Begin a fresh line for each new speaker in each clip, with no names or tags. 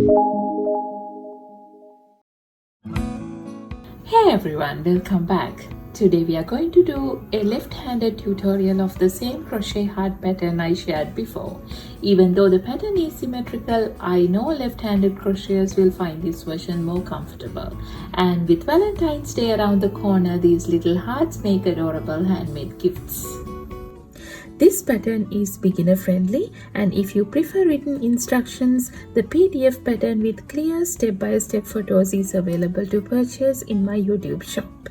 Hey everyone, welcome back. Today we are going to do a left-handed tutorial of the same crochet heart pattern I shared before. Even though the pattern is symmetrical, I know left-handed crocheters will find this version more comfortable. And with Valentine's Day around the corner, these little hearts make adorable handmade gifts. This pattern is beginner friendly, and if you prefer written instructions, the PDF pattern with clear step-by-step photos is available to purchase in my YouTube shop.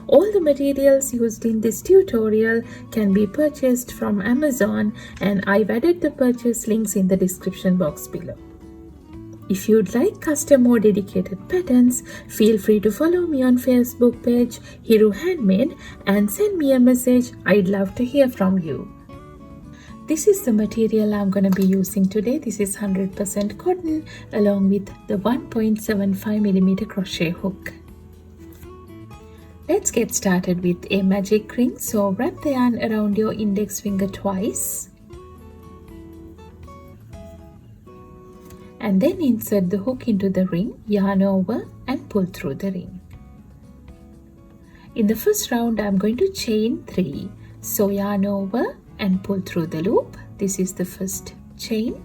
All the materials used in this tutorial can be purchased from Amazon, and I've added the purchase links in the description box below. If you'd like custom or dedicated patterns, feel free to follow me on Facebook page Hiru Handmade and send me a message. I'd love to hear from you. This is the material I'm going to be using today. This is 100% cotton along with the 1.75mm crochet hook. Let's get started with a magic ring. So wrap the yarn around your index finger twice. And then insert the hook into the ring, yarn over and pull through the ring. In the first round, I'm going to chain 3. So yarn over and pull through the loop. This is the first chain.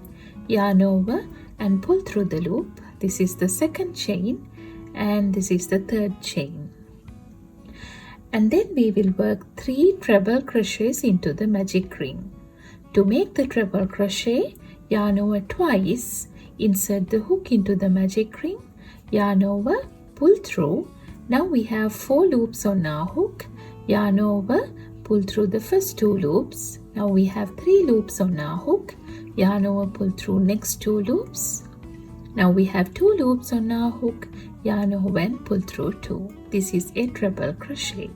Yarn over and pull through the loop. This is the second chain, and this is the third chain. And then we will work 3 treble crochets into the magic ring. To make the treble crochet, yarn over twice. Insert the hook into the magic ring, yarn over, pull through. Now we have 4 loops on our hook. Yarn over, pull through the first 2 loops. Now we have 3 loops on our hook. Yarn over, pull through next 2 loops. Now we have 2 loops on our hook. Yarn over and pull through 2. This is a treble crochet.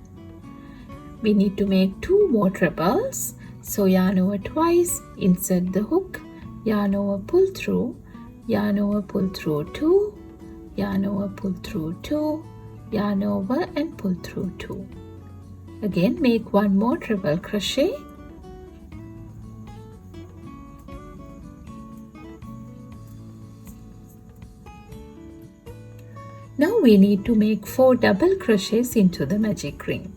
We need to make 2 more trebles. So yarn over twice, insert the hook, yarn over, pull through. Yarn over, pull through 2, yarn over, pull through 2, yarn over and pull through 2. Again, make 1 more treble crochet. Now we need to make 4 double crochets into the magic ring.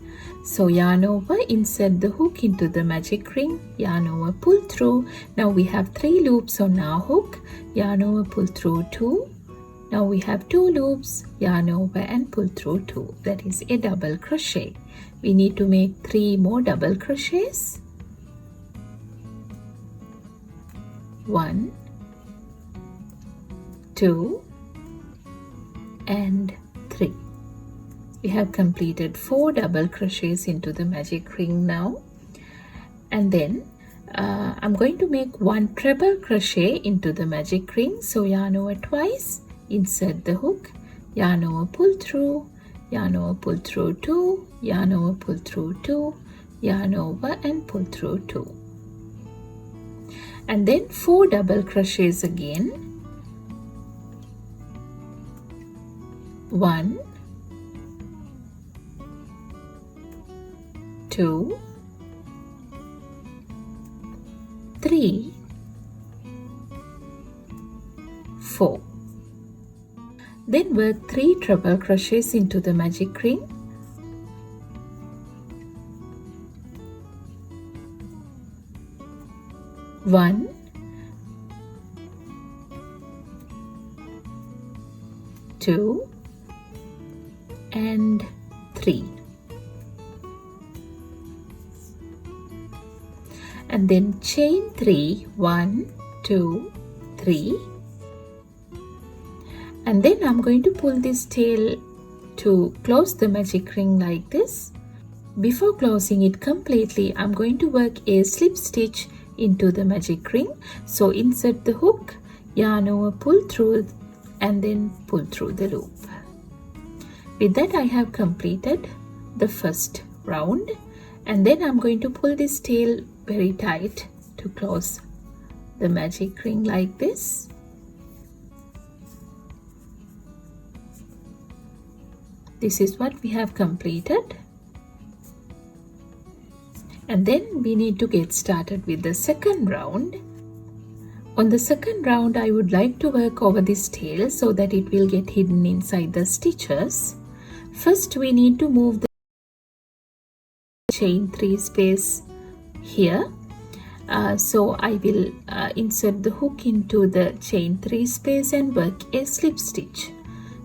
So yarn over, insert the hook into the magic ring, yarn over, pull through. Now we have 3 loops on our hook, yarn over, pull through 2. Now we have 2 loops, yarn over and pull through 2. That is a double crochet. We need to make 3 more double crochets. 1, 2 and 3. We have completed 4 double crochets into the magic ring now. And then I'm going to make 1 treble crochet into the magic ring. So yarn over twice, insert the hook, yarn over, pull through, yarn over, pull through 2, yarn over, pull through 2, yarn over and pull through 2. And then 4 double crochets again. 1, 2, 3, 4. Then work 3 treble crochets into the magic ring. 1, 2 and 3. And then chain 3, 1, 2, 3. And then I'm going to pull this tail to close the magic ring like this. Before closing it completely, I'm going to work a slip stitch into the magic ring. So insert the hook, yarn over, pull through and then pull through the loop. With that, I have completed the first round, and then I'm going to pull this tail very tight to close the magic ring like this. This is what we have completed. And then we need to get started with the second round. On the second round, I would like to work over this tail so that it will get hidden inside the stitches. First, we need to move the chain 3 space here. So I will insert the hook into the chain 3 space and work a slip stitch.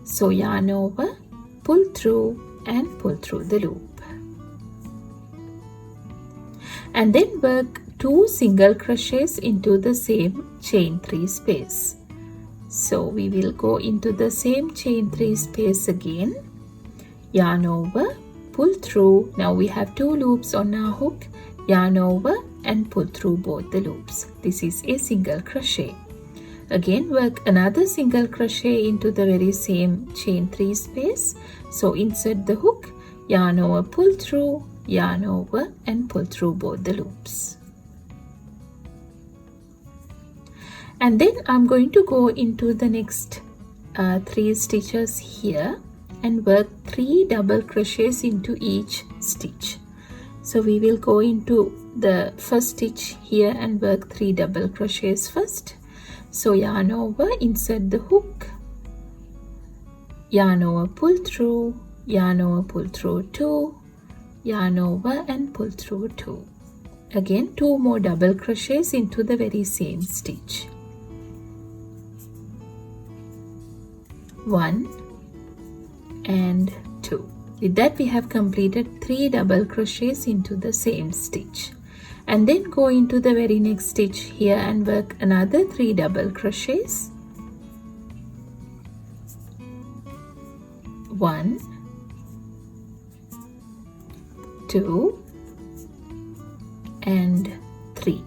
So yarn over, pull through and pull through the loop. And then work 2 single crochets into the same chain 3 space. So we will go into the same chain 3 space again, yarn over, pull through. Now we have 2 loops on our hook, yarn over and pull through both the loops. This is a single crochet. Again work another single crochet into the very same chain 3 space. So insert the hook, yarn over, pull through, yarn over and pull through both the loops. And then I'm going to go into the next 3 stitches here and work 3 double crochets into each stitch. So we will go into the first stitch here and work 3 double crochets first. So yarn over, insert the hook, yarn over, pull through, yarn over, pull through 2, yarn over and pull through 2. Again 2 more double crochets into the very same stitch. 1 and 2. With that we have completed 3 double crochets into the same stitch. And then go into the very next stitch here and work another 3 double crochets. 1, 2 and 3.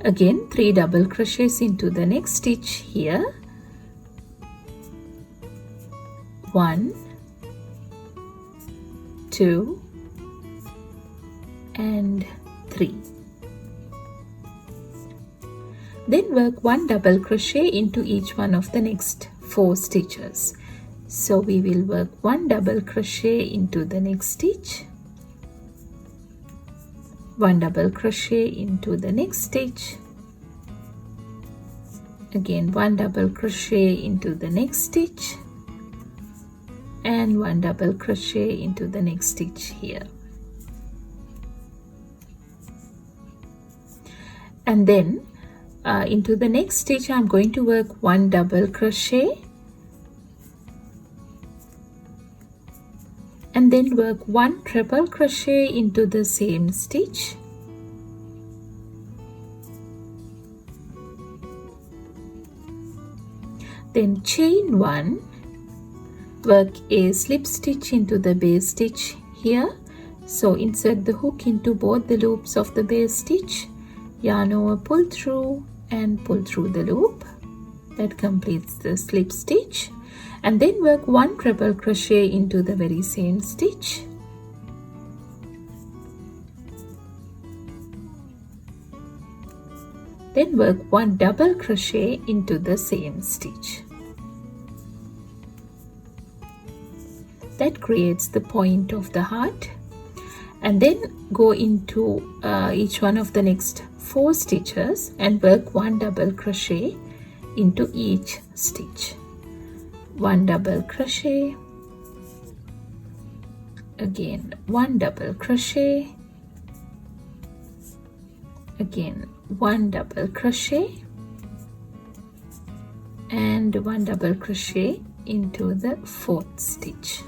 Again 3 double crochets into the next stitch here. 1, 2 and 3. Then work 1 double crochet into each one of the next 4 stitches. So we will work 1 double crochet into the next stitch, 1 double crochet into the next stitch, again 1 double crochet into the next stitch and 1 double crochet into the next stitch here. And then into the next stitch I'm going to work 1 double crochet and then work 1 triple crochet into the same stitch, then chain 1, work a slip stitch into the base stitch here. So insert the hook into both the loops of the base stitch, yarn over, pull through and pull through the loop. That completes the slip stitch. And then work 1 triple crochet into the very same stitch, then work 1 double crochet into the same stitch. That creates the point of the heart. And then go into each one of the next 4 stitches and work 1 double crochet into each stitch. 1 double crochet, again 1 double crochet, again 1 double crochet and 1 double crochet into the 4th stitch.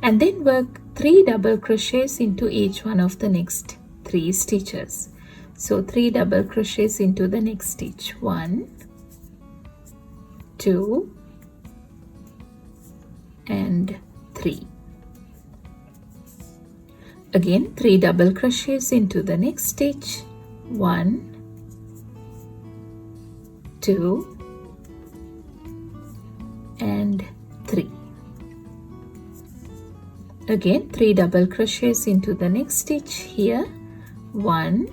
And then work 3 double crochets into each one of the next 3 stitches. So 3 double crochets into the next stitch, 1, 2 and 3. Again 3 double crochets into the next stitch, 1, 2 and 3. Again 3 double crochets into the next stitch here, 1,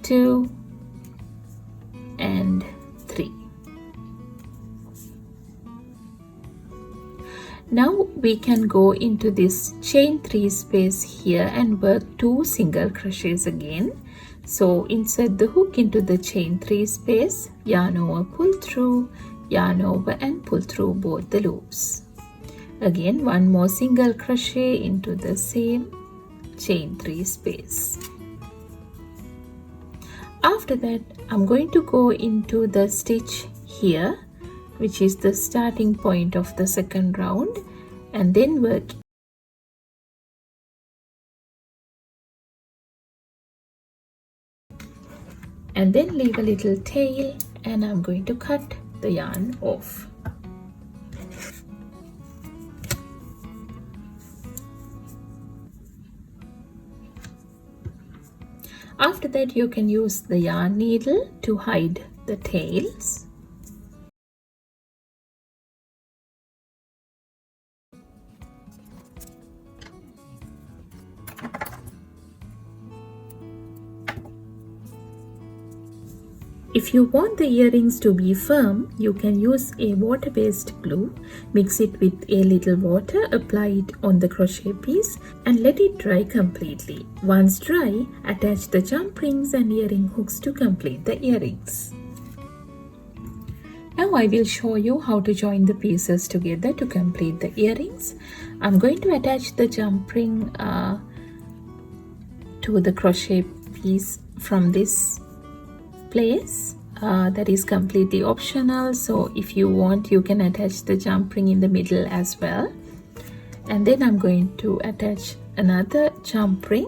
2 and 3. Now we can go into this chain 3 space here and work 2 single crochets again. So insert the hook into the chain 3 space, yarn over, pull through, yarn over and pull through both the loops. Again, one more single crochet into the same chain 3 space. After that, I'm going to go into the stitch here, which is the starting point of the second round, and then work and then leave a little tail, and I'm going to cut the yarn off. After that, you can use the yarn needle to hide the tails. If you want the earrings to be firm, you can use a water-based glue, mix it with a little water, apply it on the crochet piece and let it dry completely. Once dry, attach the jump rings and earring hooks to complete the earrings. Now I will show you how to join the pieces together to complete the earrings. I'm going to attach the jump ring to the crochet piece from this place. That is completely optional, so if you want, you can attach the jump ring in the middle as well. And then I'm going to attach another jump ring.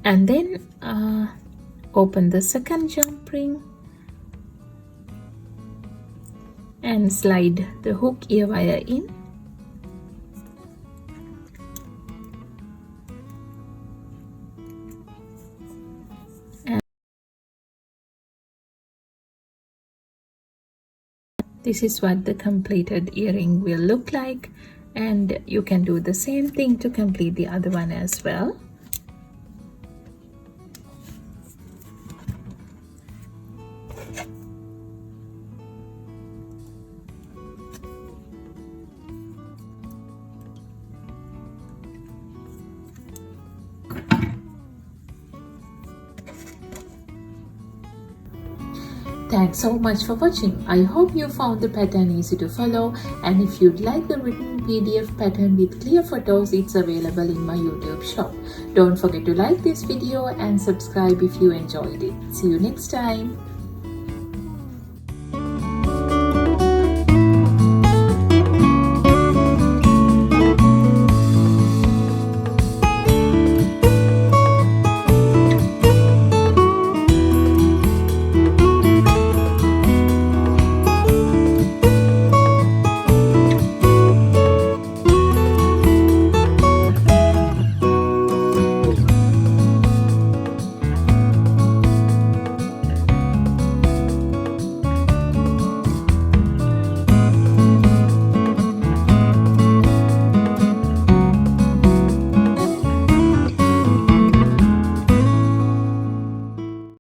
And then open the second jump ring and slide the hook ear wire in. And this is what the completed earring will look like, and you can do the same thing to complete the other one as well. Thanks so much for watching. I hope you found the pattern easy to follow, and if you'd like the written PDF pattern with clear photos, it's available in my YouTube shop. Don't forget to like this video and subscribe if you enjoyed it. See you next time.